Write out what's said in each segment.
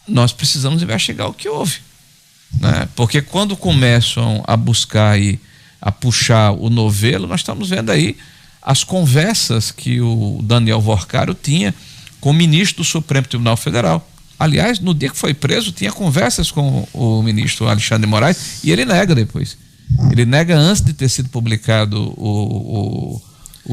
nós precisamos investigar o que houve, né? Porque quando começam a buscar aí, a puxar o novelo, nós estamos vendo aí as conversas que o Daniel Worcaro tinha com o ministro do Supremo Tribunal Federal. Aliás, no dia que foi preso, tinha conversas com o ministro Alexandre de Moraes e ele nega depois. Ele nega antes de ter sido publicado o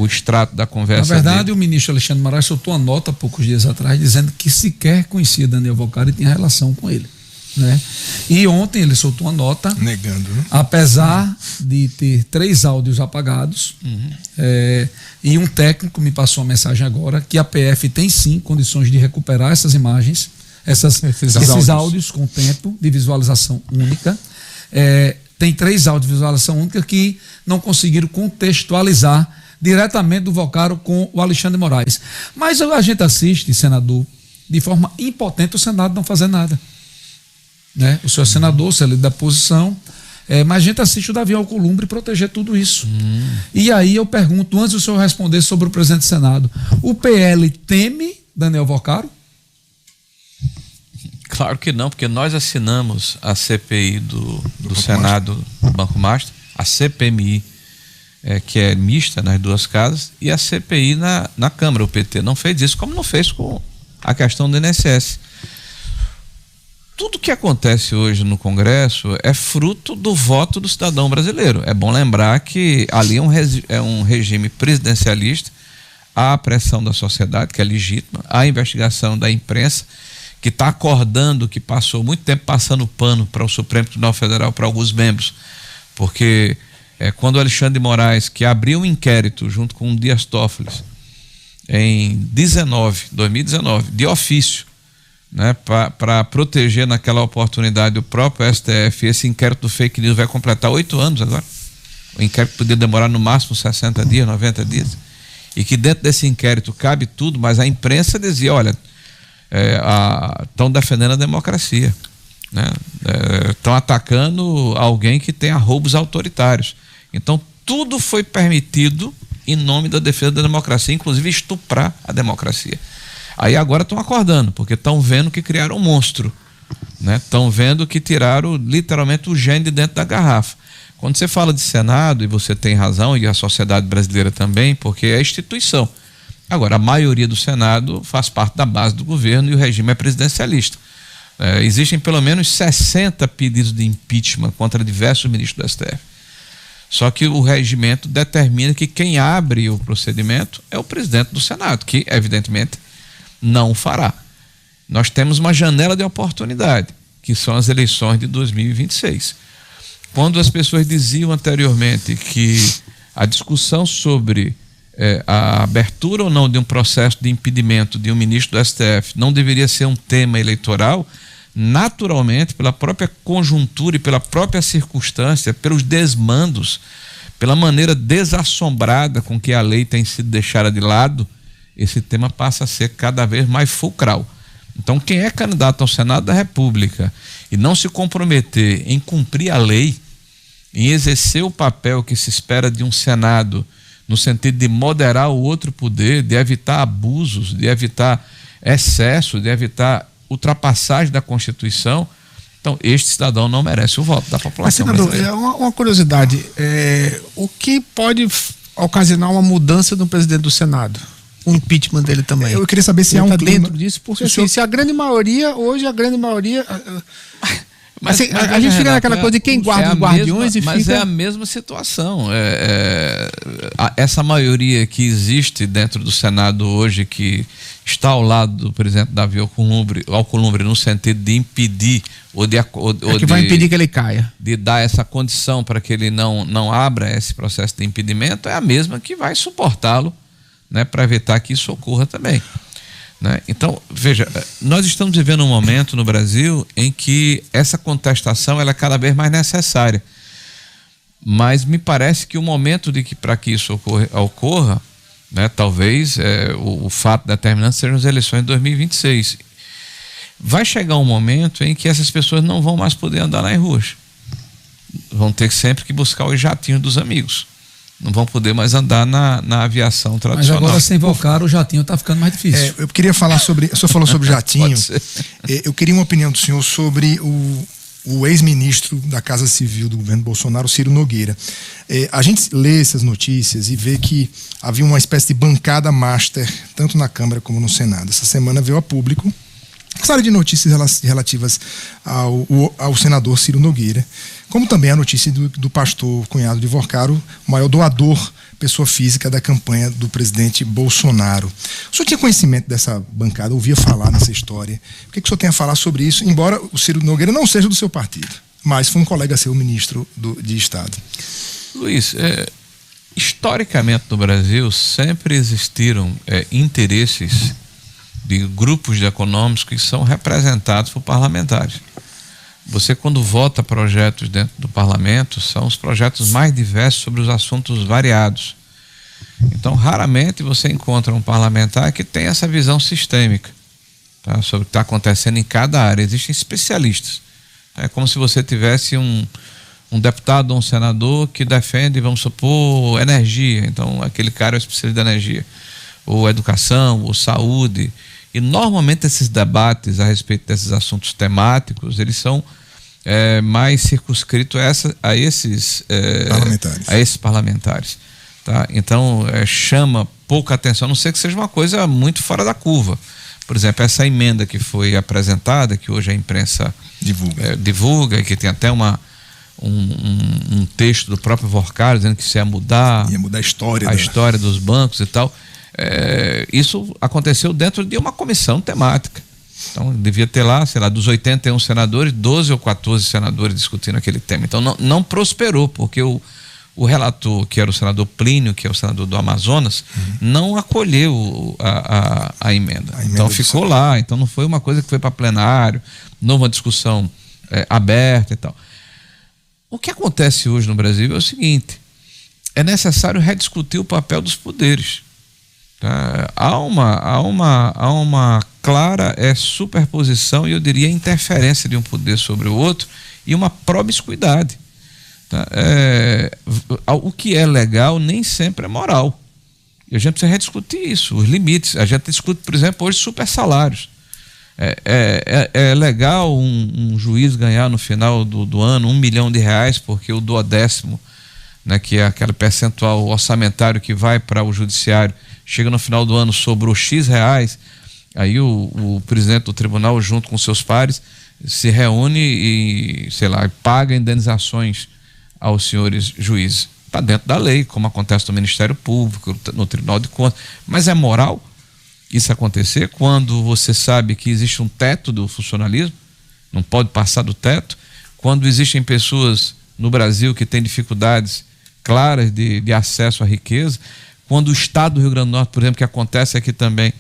extrato da conversa. Na verdade, dele. O ministro Alexandre de Moraes soltou uma nota poucos dias atrás dizendo que sequer conhecia Daniel Worcaro e tinha relação com ele, né? E ontem ele soltou uma nota negando, né? Apesar de ter 3 áudios apagados, e um técnico me passou uma mensagem agora que a PF tem sim condições de recuperar essas imagens, esses áudios com tempo de visualização única. Tem 3 áudios de visualização única que não conseguiram contextualizar diretamente do Worcaro com o Alexandre de Moraes. Mas a gente assiste, senador, de forma impotente o Senado não fazer nada, né? O senhor é senador, o senhor é líder da posição, mas a gente assiste o Davi Alcolumbre proteger tudo isso. E aí eu pergunto, antes do senhor responder sobre o presidente do Senado, o PL teme Daniel Worcaro? Claro que não, porque nós assinamos a CPI do Senado do Banco Master, a CPMI, que é mista nas 2 casas, e a CPI na Câmara. O PT não fez isso, como não fez com a questão do INSS. Tudo que acontece hoje no Congresso é fruto do voto do cidadão brasileiro. É bom lembrar que ali é um regime presidencialista, há a pressão da sociedade, que é legítima, há a investigação da imprensa, que está acordando, que passou muito tempo passando pano para o Supremo Tribunal Federal, para alguns membros, porque quando o Alexandre de Moraes, que abriu um inquérito junto com o Dias Toffoli em 2019, de ofício, né, para proteger naquela oportunidade o próprio STF, esse inquérito do fake news vai completar 8 anos agora. O inquérito podia demorar no máximo 60 dias, 90 dias, e que dentro desse inquérito cabe tudo, mas a imprensa dizia, olha, estão defendendo a democracia, né? Estão atacando alguém que tem arroubos autoritários. Então tudo foi permitido em nome da defesa da democracia, inclusive estuprar a democracia. Aí agora estão acordando, porque estão vendo que criaram um monstro, né? Estão vendo que tiraram literalmente o gênio de dentro da garrafa. Quando você fala de Senado, e você tem razão, e a sociedade brasileira também, porque é a instituição. Agora, a maioria do Senado faz parte da base do governo e o regime é presidencialista. Existem pelo menos 60 pedidos de impeachment contra diversos ministros do STF. Só que o regimento determina que quem abre o procedimento é o presidente do Senado, que evidentemente não o fará. Nós temos uma janela de oportunidade, que são as eleições de 2026. Quando as pessoas diziam anteriormente que a discussão sobre a abertura ou não de um processo de impedimento de um ministro do STF não deveria ser um tema eleitoral, naturalmente, pela própria conjuntura e pela própria circunstância, pelos desmandos, pela maneira desassombrada com que a lei tem sido deixada de lado, esse tema passa a ser cada vez mais fulcral. Então, quem é candidato ao Senado da República e não se comprometer em cumprir a lei, em exercer o papel que se espera de um Senado, no sentido de moderar o outro poder, de evitar abusos, de evitar excesso, de evitar ultrapassagem da Constituição, então este cidadão não merece o voto da população. Mas, senador, uma curiosidade, o que pode ocasionar uma mudança no presidente do Senado? O impeachment dele também. Eu queria saber se há um clima dentro disso, porque se a grande maioria, hoje a grande maioria... Mas a gente fica naquela coisa de quem guarda os guardiões e mas fica... é a mesma situação. Essa maioria que existe dentro do Senado hoje, que está ao lado do presidente Davi Alcolumbre no sentido de impedir vai impedir que ele caia, de dar essa condição para que ele não abra esse processo de impedimento, é a mesma que vai suportá-lo, né, para evitar que isso ocorra também. Né? Então, veja, nós estamos vivendo um momento no Brasil em que essa contestação ela é cada vez mais necessária, mas me parece que o momento de que para que isso ocorra, né, talvez o fato determinante sejam as eleições de 2026. Vai chegar um momento em que essas pessoas não vão mais poder andar nas ruas, vão ter sempre que buscar os jatinhos dos amigos, não vão poder mais andar na aviação tradicional. Mas agora, sem Volcar, o jatinho está ficando mais difícil. Eu queria falar sobre... O senhor falou sobre o jatinho. Eu queria uma opinião do senhor sobre o ex-ministro da Casa Civil do governo Bolsonaro, Ciro Nogueira. A gente lê essas notícias e vê que havia uma espécie de bancada master, tanto na Câmara como no Senado. Essa semana veio a público uma série de notícias relativas ao senador Ciro Nogueira, como também a notícia do pastor cunhado de Vorcaro, o maior doador, pessoa física da campanha do presidente Bolsonaro. O senhor tinha conhecimento dessa bancada, ouvia falar nessa história? O que o senhor tem a falar sobre isso, embora o Ciro Nogueira não seja do seu partido, mas foi um colega seu, ministro de Estado? Luiz, historicamente no Brasil sempre existiram interesses de grupos econômicos que são representados por parlamentares. Você, quando vota projetos dentro do parlamento, são os projetos mais diversos sobre os assuntos variados. Então, raramente você encontra um parlamentar que tem essa visão sistêmica, tá, sobre o que está acontecendo em cada área. Existem especialistas. É como se você tivesse um deputado ou um senador que defende, vamos supor, energia. Então, aquele cara é o especialista da energia. Ou educação, ou saúde. E normalmente esses debates a respeito desses assuntos temáticos, eles são mais circunscritos a esses parlamentares. Tá? Então chama pouca atenção, a não ser que seja uma coisa muito fora da curva. Por exemplo, essa emenda que foi apresentada, que hoje a imprensa divulga e que tem até um texto do próprio Vorcaro dizendo que isso ia mudar a história dos bancos e tal. Isso aconteceu dentro de uma comissão temática. Então devia ter lá, sei lá, dos 81 senadores, 12 ou 14 senadores discutindo aquele tema. Então não prosperou, porque o relator, que era o senador Plínio, que é o senador do Amazonas, não acolheu a emenda. Então ficou lá. Então não foi uma coisa que foi para plenário, não uma discussão aberta e tal. O que acontece hoje no Brasil é o seguinte: é necessário rediscutir o papel dos poderes. Há uma clara superposição e eu diria interferência de um poder sobre o outro e uma promiscuidade. O que é legal nem sempre é moral. E a gente precisa rediscutir isso, os limites. A gente discute, por exemplo, hoje super salários. É legal um juiz ganhar no final do ano R$1 milhão porque o duodécimo, né, que é aquele percentual orçamentário que vai para o judiciário, chega no final do ano, sobrou X reais, aí o presidente do tribunal, junto com seus pares, se reúne e, sei lá, paga indenizações aos senhores juízes. Está dentro da lei, como acontece no Ministério Público, no Tribunal de Contas. Mas é moral isso acontecer quando você sabe que existe um teto do funcionalismo, não pode passar do teto, quando existem pessoas no Brasil que têm dificuldades claras de acesso à riqueza, quando o Estado do Rio Grande do Norte, por exemplo, que acontece aqui também,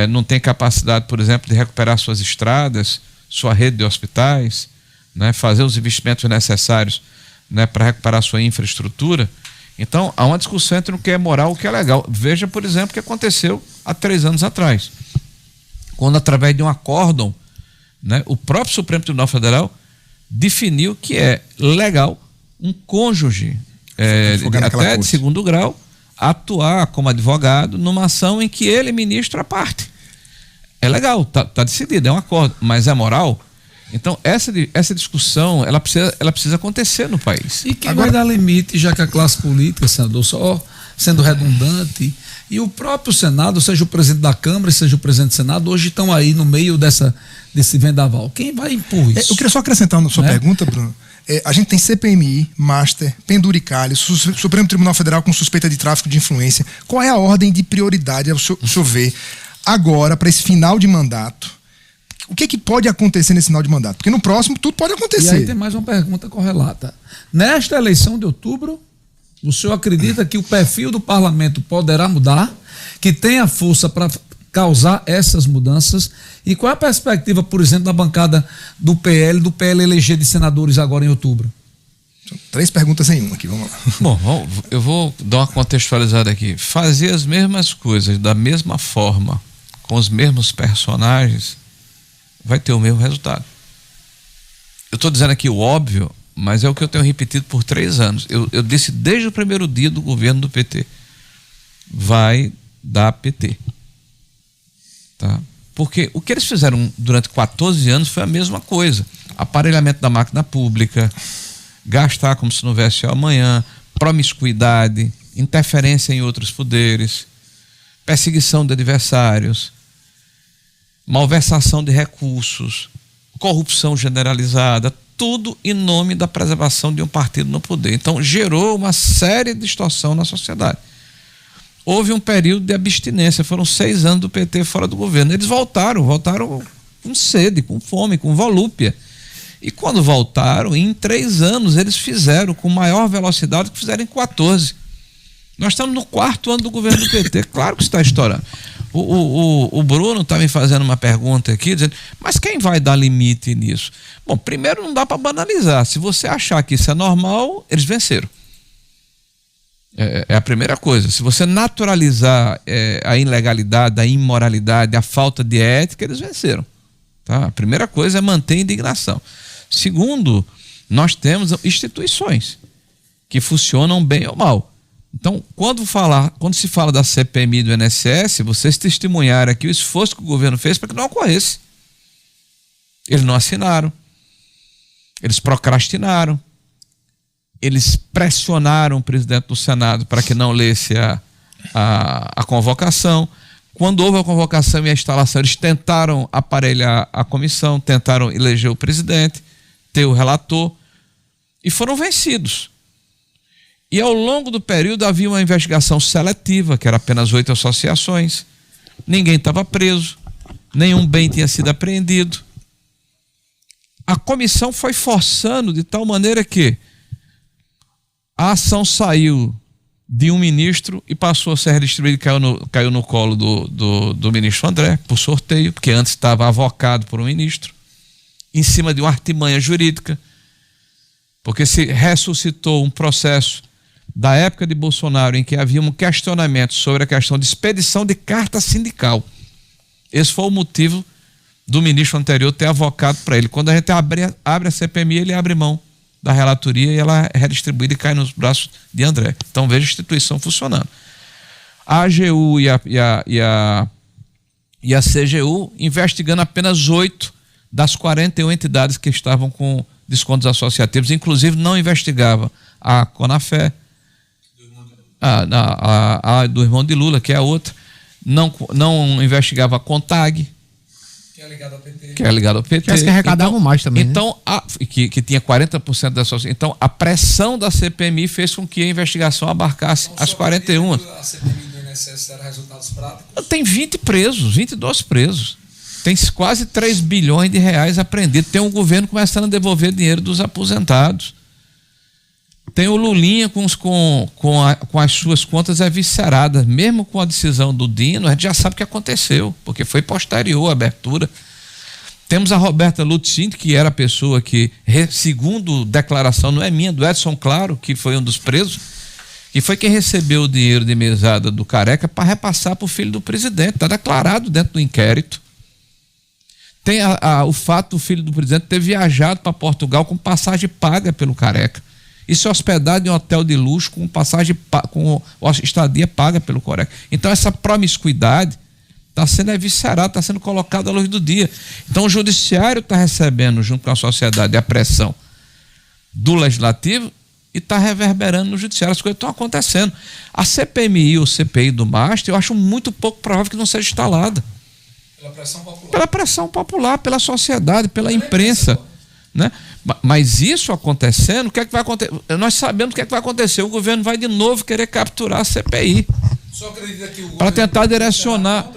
não tem capacidade, por exemplo, de recuperar suas estradas, sua rede de hospitais, né, fazer os investimentos necessários, né, para recuperar sua infraestrutura. Então, há uma discussão entre o que é moral e o que é legal. Veja, por exemplo, o que aconteceu há 3 anos atrás, quando, através de um acórdão, né, o próprio Supremo Tribunal Federal definiu que é legal um cônjuge até de segundo grau atuar como advogado numa ação em que ele ministra a parte. É legal, tá decidido, é um acordo, mas é moral? Então essa discussão ela precisa acontecer no país. E quem vai dar limite, já que a classe política, senador, só sendo redundante, e o próprio Senado, seja o presidente da Câmara, seja o presidente do Senado, hoje estão aí no meio desse vendaval. Quem vai impor isso? Eu queria só acrescentar na sua pergunta, Bruno. A gente tem CPMI, Master, Penduricalho, Supremo Tribunal Federal com suspeita de tráfico de influência. Qual é a ordem de prioridade, ao senhor ver, agora, para esse final de mandato? O que pode acontecer nesse final de mandato? Porque no próximo tudo pode acontecer. E aí tem mais uma pergunta correlata. Nesta eleição de outubro, o senhor acredita que o perfil do parlamento poderá mudar? Que tenha força para causar essas mudanças? E qual é a perspectiva, por exemplo, da bancada do PL eleger de senadores agora em outubro? São 3 perguntas em uma aqui, vamos lá. Bom, eu vou dar uma contextualizada aqui. Fazer as mesmas coisas da mesma forma, com os mesmos personagens, vai ter o mesmo resultado. Eu estou dizendo aqui o óbvio, mas é o que eu tenho repetido por 3 anos. Eu disse desde o primeiro dia do governo do PT. Vai dar PT. Tá? Porque o que eles fizeram durante 14 anos foi a mesma coisa. Aparelhamento da máquina pública, gastar como se não houvesse amanhã, promiscuidade, interferência em outros poderes, perseguição de adversários, malversação de recursos, corrupção generalizada, tudo em nome da preservação de um partido no poder. Então gerou uma série de distorção na sociedade. Houve um período de abstinência, foram 6 anos do PT fora do governo. Eles voltaram com sede, com fome, com volúpia. E quando voltaram, em 3 anos eles fizeram com maior velocidade do que fizeram em 14. Nós estamos no 4º ano do governo do PT, claro que está estourando. O Bruno está me fazendo uma pergunta aqui, dizendo, mas quem vai dar limite nisso? Bom, primeiro não dá para banalizar. Se você achar que isso é normal, eles venceram. É a primeira coisa. Se você naturalizar a ilegalidade, a imoralidade, a falta de ética, eles venceram. Tá? A primeira coisa é manter a indignação. Segundo, nós temos instituições que funcionam bem ou mal. Então, quando se fala da CPMI e do INSS, vocês testemunharam aqui o esforço que o governo fez para que não ocorresse. Eles não assinaram, eles procrastinaram, eles pressionaram o presidente do Senado para que não lesse a convocação. Quando houve a convocação e a instalação, eles tentaram aparelhar a comissão, tentaram eleger o presidente, ter o relator, e foram vencidos. E ao longo do período havia uma investigação seletiva, que era apenas 8 associações, ninguém estava preso, nenhum bem tinha sido apreendido. A comissão foi forçando de tal maneira que a ação saiu de um ministro e passou a ser redistribuída e caiu no colo do ministro André, por sorteio, porque antes estava avocado por um ministro, em cima de uma artimanha jurídica, porque se ressuscitou um processo da época de Bolsonaro em que havia um questionamento sobre a questão de expedição de carta sindical. Esse foi o motivo do ministro anterior ter avocado para ele. Quando a gente abre a CPMI, ele abre mão da relatoria e ela é redistribuída e cai nos braços de André. Então veja a instituição funcionando. A AGU e a CGU investigando apenas 8 das 41 entidades que estavam com descontos associativos, inclusive não investigava a Conafé, a do irmão de Lula, que é a outra, não investigava a CONTAG, que é ligado ao PT. Que as que arrecadavam mais também. Então, né? que tinha 40% da sociedade. Então, a pressão da CPMI fez com que a investigação abarcasse as 41. A CPMI do INSS era resultados práticos? Tem 20 presos, 22 presos. Tem quase 3 bilhões de reais apreendidos. Tem um governo começando a devolver dinheiro dos aposentados. Tem o Lulinha com as suas contas evisceradas. Mesmo com a decisão do Dino, a gente já sabe o que aconteceu, porque foi posterior à abertura. Temos a Roberta Lutzinski, que era a pessoa que, segundo declaração, não é minha, do Edson Claro, que foi um dos presos, que foi quem recebeu o dinheiro de mesada do Careca para repassar para o filho do presidente. Está declarado dentro do inquérito. Tem o fato do filho do presidente ter viajado para Portugal com passagem paga pelo Careca. Isso é hospedado em um hotel de luxo com passagem, com estadia paga pelo Careca. Então essa promiscuidade está sendo eviscerada, está sendo colocada à luz do dia. Então o judiciário está recebendo, junto com a sociedade, a pressão do legislativo e está reverberando no judiciário. As coisas estão acontecendo. A CPMI ou CPI do Master, eu acho muito pouco provável que não seja instalada. Pela pressão popular. Pela pressão popular, pela sociedade, pela imprensa. Né? Mas isso acontecendo, o que é que vai acontecer? Nós sabemos o que é que vai acontecer. O governo vai de novo querer capturar a CPI. Só acredita que o para tentar direcionar,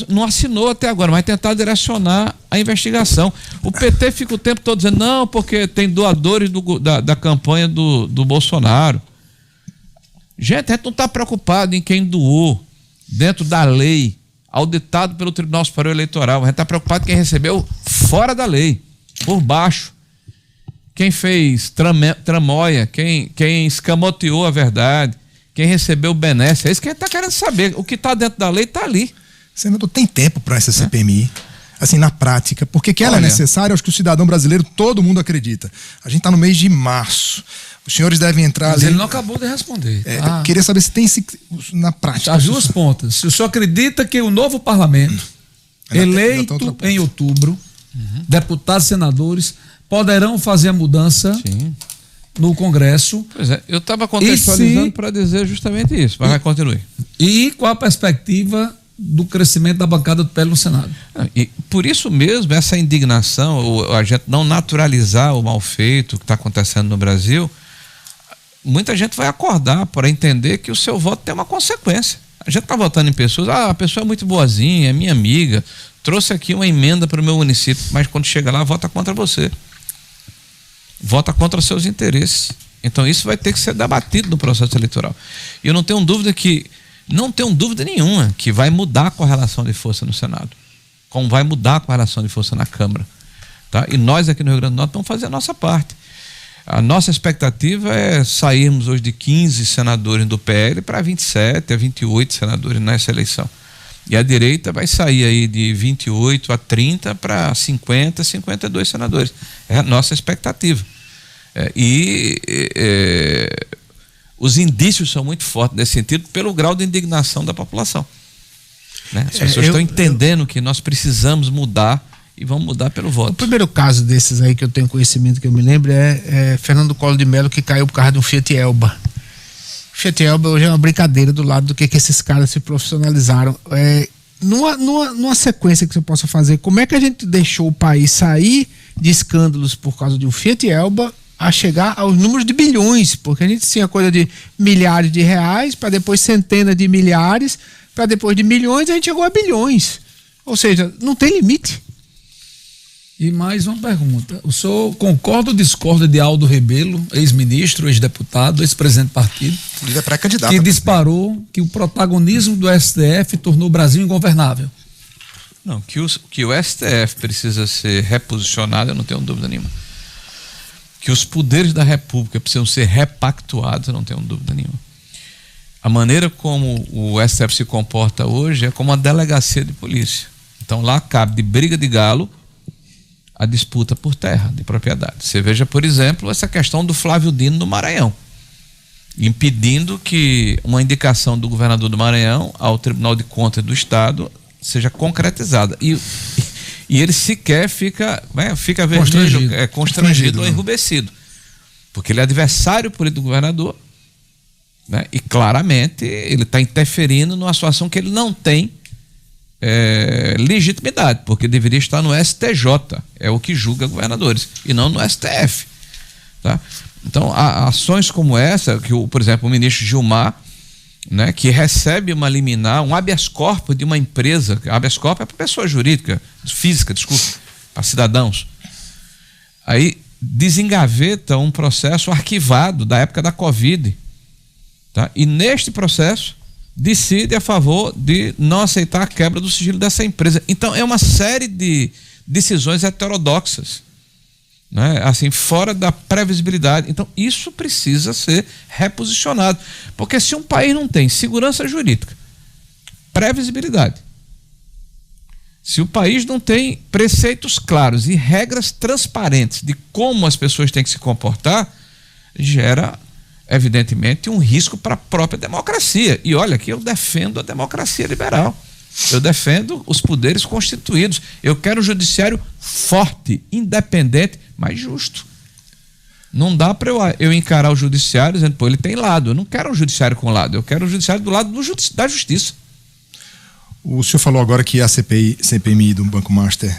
não assinou até agora, mas tentar direcionar a investigação. O PT fica o tempo todo dizendo, não, porque tem doadores da campanha do Bolsonaro. Gente, a gente não está preocupado em quem doou dentro da lei, auditado pelo Tribunal Superior Eleitoral. A gente está preocupado em quem recebeu fora da lei, por baixo. Quem fez tramóia, quem escamoteou a verdade, quem recebeu benesse. É isso que a gente está querendo saber. O que está dentro da lei está ali. Senador, tem tempo para essa CPMI? assim, na prática? Porque que ela é necessária, acho que o cidadão brasileiro, todo mundo acredita. A gente está no mês de março. Os senhores devem entrar Mas ali... ele não acabou de responder. Queria saber se tem na prática. As duas pontas. Se o senhor acredita que o novo parlamento, eleito em outubro, deputados e senadores, poderão fazer a mudança no Congresso. Pois é, eu estava contextualizando para dizer justamente isso, mas continue. E qual a perspectiva do crescimento da bancada do PL no Senado? E por isso mesmo, essa indignação, a gente não naturalizar o mal feito que está acontecendo no Brasil, muita gente vai acordar para entender que o seu voto tem uma consequência. A gente está votando em pessoas, a pessoa é muito boazinha, é minha amiga, trouxe aqui uma emenda para o meu município, mas quando chega lá, vota contra você. Vota contra os seus interesses. Então isso vai ter que ser debatido no processo eleitoral. E eu não tenho dúvida nenhuma que vai mudar a correlação de força no Senado, como vai mudar a correlação de força na Câmara, tá? E nós aqui no Rio Grande do Norte vamos fazer a nossa parte. A nossa expectativa é sairmos hoje de 15 senadores do PL para 27 a 28 senadores nessa eleição. E a direita vai sair aí de 28 a 30 para 50, 52 senadores. É a nossa expectativa. Os indícios são muito fortes nesse sentido pelo grau de indignação da população, né? As pessoas estão entendendo que nós precisamos mudar e vamos mudar pelo voto. O primeiro caso desses aí que eu tenho conhecimento, que eu me lembro, é Fernando Collor de Mello, que caiu por causa de um Fiat Elba. O Fiat Elba hoje é uma brincadeira do lado do que esses caras se profissionalizaram. Numa sequência que você possa fazer, como é que a gente deixou o país sair de escândalos por causa de um Fiat Elba a chegar aos números de bilhões? Porque a gente tinha coisa de milhares de reais, para depois centenas de milhares, para depois de milhões, a gente chegou a bilhões. Ou seja, não tem limite. E mais uma pergunta. O senhor concorda ou discorda de Aldo Rebelo, ex-ministro, ex-deputado, ex-presidente do partido, pré-candidato, que disparou que o protagonismo do STF tornou o Brasil ingovernável? Não, que o STF precisa ser reposicionado, eu não tenho dúvida nenhuma. Que os poderes da República precisam ser repactuados, eu não tenho dúvida nenhuma. A maneira como o STF se comporta hoje é como uma delegacia de polícia. Então lá cabe de briga de galo a disputa por terra, de propriedade. Você veja, por exemplo, essa questão do Flávio Dino no Maranhão, impedindo que uma indicação do governador do Maranhão ao Tribunal de Contas do Estado seja concretizada. E ele sequer fica vermelho, constrangido ou enrubescido, porque ele é adversário político do governador, né? E claramente ele está interferindo numa situação que ele não tem legitimidade, porque deveria estar no STJ, é o que julga governadores, e não no STF, tá? Então, ações como essa, que por exemplo, o ministro Gilmar, né, que recebe uma liminar, um habeas corpus de uma empresa, habeas corpus é para pessoa jurídica, física, para cidadãos, aí desengaveta um processo arquivado da época da Covid, tá? E neste processo decide a favor de não aceitar a quebra do sigilo dessa empresa. Então é uma série de decisões heterodoxas, né? Assim, fora da previsibilidade. Então isso precisa ser reposicionado, porque se um país não tem segurança jurídica, previsibilidade, se o país não tem preceitos claros e regras transparentes de como as pessoas têm que se comportar, gera evidentemente um risco para a própria democracia. E olha que eu defendo a democracia liberal, eu defendo os poderes constituídos, eu quero um judiciário forte, independente, mas justo. Não dá para eu encarar o judiciário dizendo, pô, ele tem lado. Eu não quero um judiciário com lado, eu quero um judiciário do lado da justiça. O senhor falou agora que a CPMI do Banco Master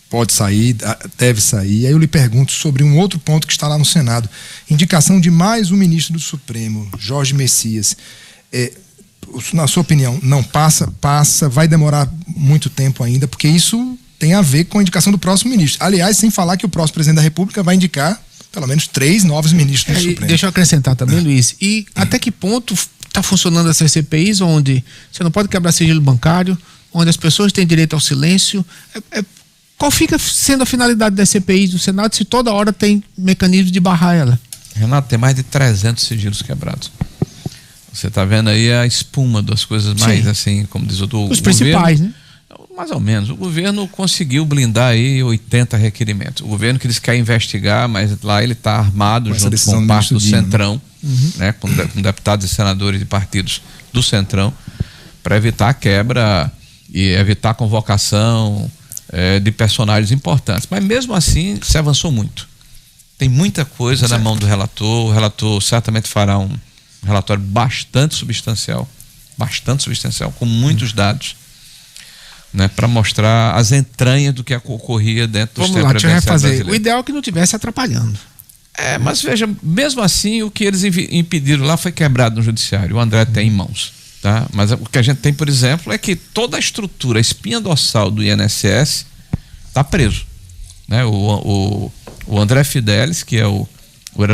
pode sair, deve sair. Aí eu lhe pergunto sobre um outro ponto que está lá no Senado. Indicação de mais um ministro do Supremo, Jorge Messias. Na sua opinião, não passa, vai demorar muito tempo ainda, porque isso tem a ver com a indicação do próximo ministro. Aliás, sem falar que o próximo presidente da República vai indicar pelo menos 3 novos ministros do Supremo. Deixa eu acrescentar também, Luiz. E até que ponto está funcionando essas CPIs onde você não pode quebrar sigilo bancário, onde as pessoas têm direito ao silêncio? Qual fica sendo a finalidade das CPIs do Senado se toda hora tem mecanismo de barrar ela? Renato, tem mais de 300 sigilos quebrados. Você está vendo aí a espuma das coisas mais, assim, como diz o os principais, né? Mais ou menos. O governo conseguiu blindar aí 80 requerimentos. O governo que eles querem investigar, mas lá ele está armado junto com parte do Centrão, né, com deputados e senadores de partidos do Centrão, para evitar a quebra e evitar a convocação de personagens importantes. Mas mesmo assim se avançou muito. Tem muita coisa na mão do relator. O relator certamente fará um relatório bastante substancial, com muitos dados, né, para mostrar as entranhas do que ocorria dentro do sistema previdenciário brasileiro. O ideal é que não estivesse atrapalhando. Mas veja, mesmo assim, o que eles impediram lá foi quebrado no judiciário. O André tem em mãos, tá? Mas o que a gente tem, por exemplo, é que toda a estrutura, a espinha dorsal do INSS está preso, né? O André Fidelis, que era o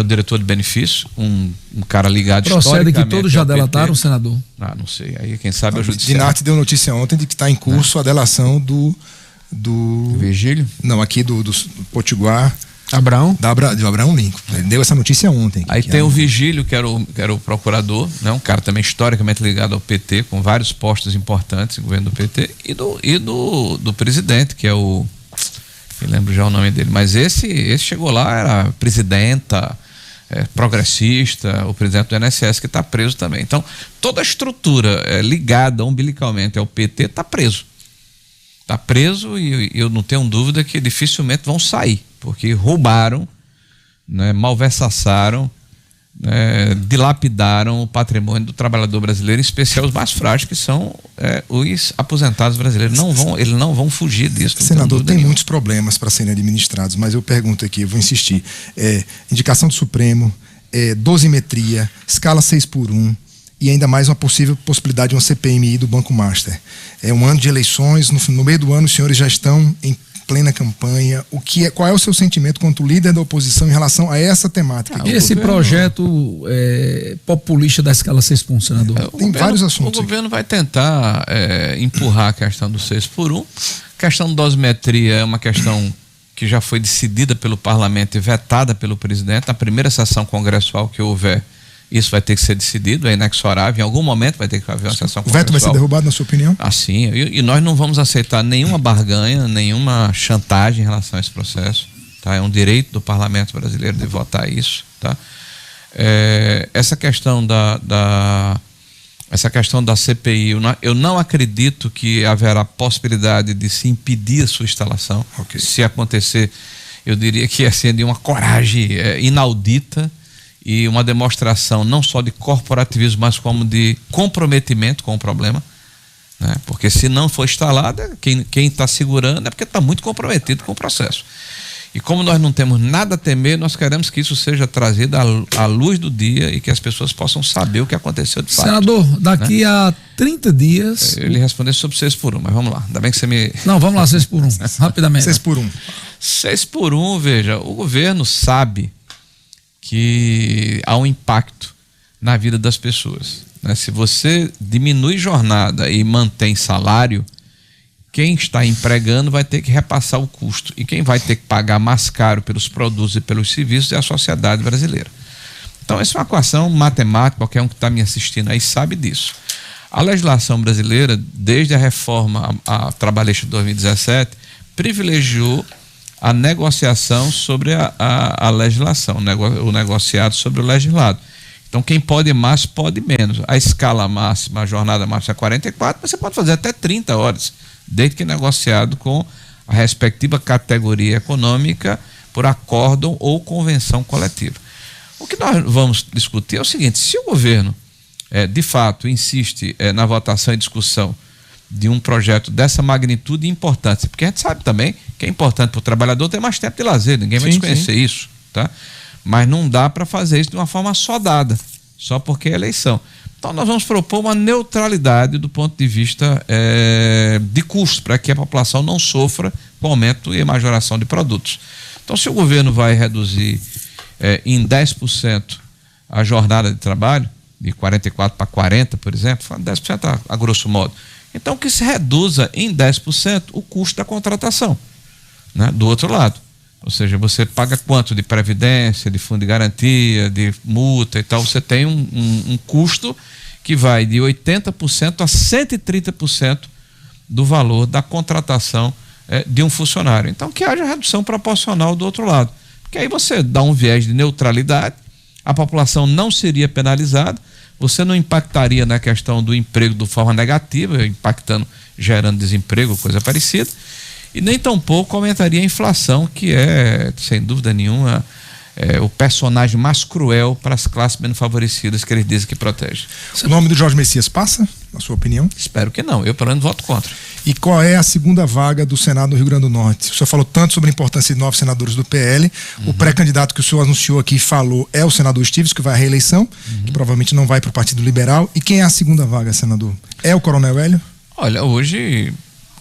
diretor de benefício, um cara ligado historicamente. Procede que todos já delataram, senador? Não sei. Aí quem sabe é o judiciário. Dinarte deu notícia ontem de que está em curso a delação do Virgílio? Não, aqui do Potiguar. Abraão? Do Abraão Lincoln. Ele deu essa notícia ontem. Aí tem o Vigílio, que era o procurador, né? Um cara também historicamente ligado ao PT, com vários postos importantes no governo do PT, e do presidente, que é o... Eu lembro já o nome dele, mas esse chegou lá, era presidenta, progressista, o presidente do INSS, que está preso também. Então, toda a estrutura ligada umbilicalmente ao PT está preso. Está preso e eu não tenho dúvida que dificilmente vão sair, porque roubaram, né, malversaram, dilapidaram o patrimônio do trabalhador brasileiro, em especial os mais frágeis, que são os aposentados brasileiros. Eles não vão fugir disso. Senador, tem muitos problemas para serem administrados, mas eu pergunto aqui, eu vou insistir. Indicação do Supremo, dosimetria, escala 6x1 e ainda mais uma possível possibilidade de uma CPMI do Banco Master. É um ano de eleições, no meio do ano os senhores já estão em plena campanha. Qual é o seu sentimento quanto líder da oposição em relação a essa temática? Esse projeto populista da escala 6x1, senador? Tem vários assuntos. O governo vai tentar empurrar a questão do 6x1. A questão da dosimetria é uma questão que já foi decidida pelo parlamento e vetada pelo presidente. Na primeira sessão congressual que houver, isso vai ter que ser decidido, é inexorável. Em algum momento vai ter que haver uma sessão congressual. O veto vai ser derrubado, na sua opinião? Sim. E nós não vamos aceitar nenhuma barganha, nenhuma chantagem em relação a esse processo. Tá? É um direito do parlamento brasileiro de votar isso. Tá? Essa questão da CPI, eu não acredito que haverá possibilidade de se impedir a sua instalação. Okay. Se acontecer, eu diria que é assim, de uma coragem inaudita, e uma demonstração não só de corporativismo, mas como de comprometimento com o problema, né? Porque se não for instalada, quem está segurando é porque está muito comprometido com o processo. E como nós não temos nada a temer, nós queremos que isso seja trazido à luz do dia e que as pessoas possam saber o que aconteceu de fato. Senador, daqui a 30 dias... Eu lhe responder sobre 6x1, mas vamos lá. Ainda bem que você me... Não, vamos lá, 6x1, rapidamente. 6x1. 6x1, veja, o governo sabe que há um impacto na vida das pessoas, né? Se você diminui jornada e mantém salário, quem está empregando vai ter que repassar o custo, e quem vai ter que pagar mais caro pelos produtos e pelos serviços é a sociedade brasileira. Então essa é uma equação matemática, qualquer um que está me assistindo aí sabe disso. A legislação brasileira, desde a reforma trabalhista de 2017, privilegiou a negociação sobre a legislação, o negociado sobre o legislado. Então, quem pode mais, pode menos. A escala máxima, a jornada máxima é 44, mas você pode fazer até 30 horas, desde que negociado com a respectiva categoria econômica por acórdão ou convenção coletiva. O que nós vamos discutir é o seguinte: se o governo, de fato, insiste na votação e discussão de um projeto dessa magnitude e importância, porque a gente sabe também que é importante para o trabalhador ter mais tempo de lazer, ninguém vai desconhecer isso, tá? Mas não dá para fazer isso de uma forma só dada, só porque é eleição. Então nós vamos propor uma neutralidade do ponto de vista de custo, para que a população não sofra com aumento e majoração de produtos. Então, se o governo vai reduzir em 10% a jornada de trabalho, de 44 para 40, por exemplo, 10% a grosso modo, então que se reduza em 10% o custo da contratação, né? Do outro lado. Ou seja, você paga quanto de previdência, de fundo de garantia, de multa e tal, você tem um custo que vai de 80% a 130% do valor da contratação de um funcionário. Então, que haja redução proporcional do outro lado. Porque aí você dá um viés de neutralidade, a população não seria penalizada, você não impactaria na questão do emprego de forma negativa, impactando, gerando desemprego, coisa parecida, e nem tampouco aumentaria a inflação, que é, sem dúvida nenhuma, o personagem mais cruel para as classes menos favorecidas que eles dizem que protege. O nome do Jorge Messias passa, na sua opinião? Espero que não, eu pelo menos voto contra. E qual é a segunda vaga do Senado do Rio Grande do Norte? O senhor falou tanto sobre a importância de 9 senadores do PL, o pré-candidato que o senhor anunciou aqui falou é o senador Estives, que vai à reeleição, que provavelmente não vai para o Partido Liberal. E quem é a segunda vaga, senador? É o Coronel Hélio? Olha, hoje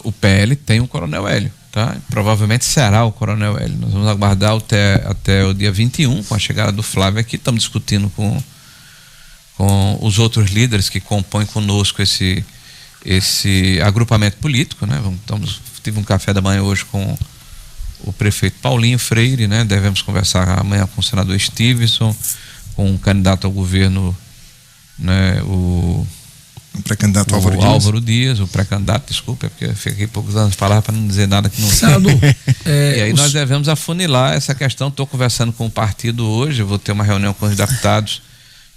o PL tem o Coronel Hélio, tá? Provavelmente será o Coronel Hélio. Nós vamos aguardar até o dia 21, com a chegada do Flávio aqui. Estamos discutindo com os outros líderes que compõem conosco esse agrupamento político, né? Tive um café da manhã hoje com o prefeito Paulinho Freire, né? Devemos conversar amanhã com o senador Stevenson, com o candidato ao governo, né? O pré-candidato Álvaro Dias, o pré-candidato, desculpa, porque eu fiquei poucos anos falar para não dizer nada que não Senador, e aí nós devemos afunilar essa questão. Estou conversando com o partido hoje, vou ter uma reunião com os deputados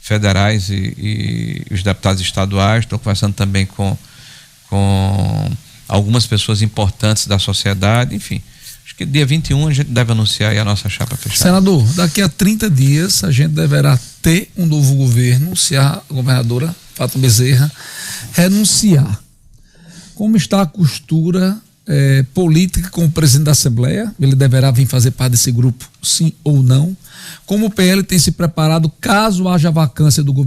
federais e os deputados estaduais, estou conversando também com algumas pessoas importantes da sociedade, enfim. Acho que dia 21 a gente deve anunciar aí a nossa chapa fechada. Senador, daqui a 30 dias a gente deverá ter um novo governo se a governadora Fátima Bezerra renunciar. Como está a costura política com o presidente da Assembleia? Ele deverá vir fazer parte desse grupo, sim ou não? Como o PL tem se preparado caso haja vacância do governo